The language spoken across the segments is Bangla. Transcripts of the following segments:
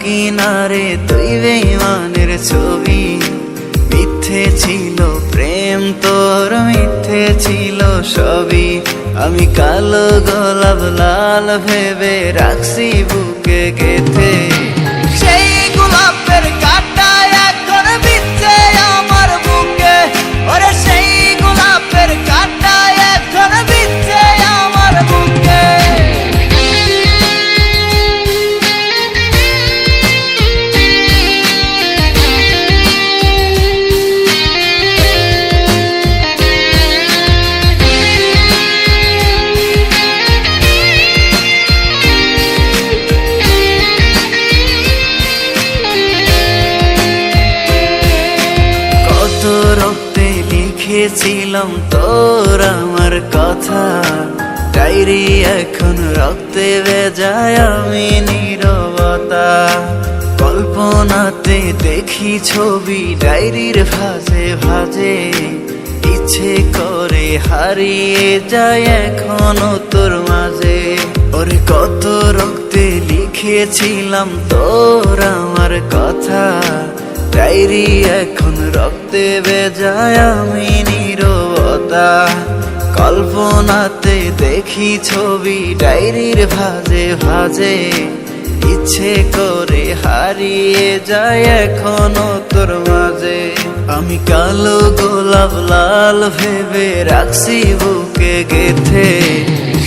কিনারে তুই বেঈমানের ছবি। মিথ্যে ছিল প্রেম তোর, মিথ্যে ছিল সবই। আমি কালো গোলাপ লাল ভেবে রাখছি বুকে গেথে। সেই গোলাপের কাঁটা এখন বিচ্ছে আমার বুকে, ওরে সেই গোলাপের কাঁটা এখন বিচ্ছে আমার বুকে। রক্তে লিখেছিলাম তোর আমার কথা, ডায়েরি এখন রক্তে ভেজায় আমি নীরবতা। কল্পনাতে দেখি ছবি ডায়েরির ভাঁজে ভাঁজে, ইচ্ছে করে হারিয়ে যায় এখনো তোর মাঝে। ওরে কত রক্তে লিখেছিলাম তোর আমার কথা, ডায়েরি এখন রক্তে ভেজায় আমি নীরবতা। কল্পনাতে দেখি ছবি ডায়েরির ভাঁজে ভাঁজে, ইচ্ছে করে হারিয়ে যায় এখনো তোর মাঝে। আমি কালো গোলাপ লাল ভেবে রাখছি বুকে গেথে।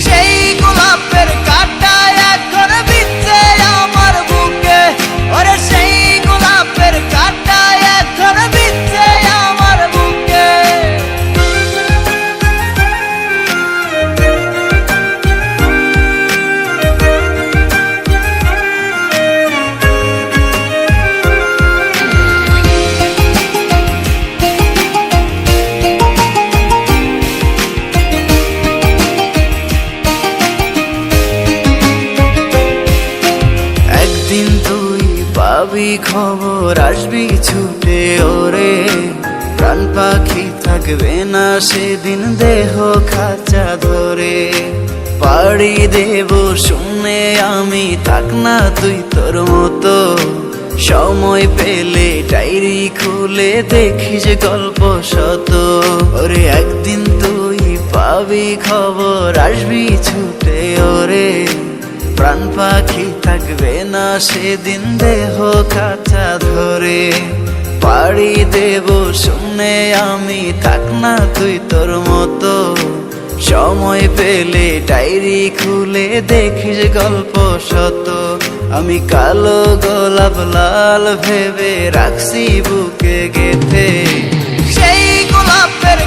সেই গোলাপের কাঁটা এখন বিচ্ছে আমার বুকে, ওরে সেই গোলাপের কাঁটা এখন বিচ্ছে আমার বুকে। একদিন তুই পাবি খবর, আসবি ছুটে ওরে। প্রাণ পাখি থাকবে না সেদিন দেহ খাঁচা ধরে। পাড়ি দেব শুনে আমি, থাক না তুই তোর মতো। সময় পেলে ডায়েরি খুলে দেখিস গল্প শত। ওরে একদিন তুই পাবি খবর, আসবি ছুটে ওরে। প্রাণ পাখি থাকবে না সেদিন দেহ খাঁচা ধরে। পাড়ি দেব শুনে আমি, থাক না তুই তোর মতো। সময় পেলে ডায়েরি খুলে দেখিস গল্প শত। আমি কালো গোলাপ লাল ভেবে রাখছি বুকে গেথে। সেই গোলাপের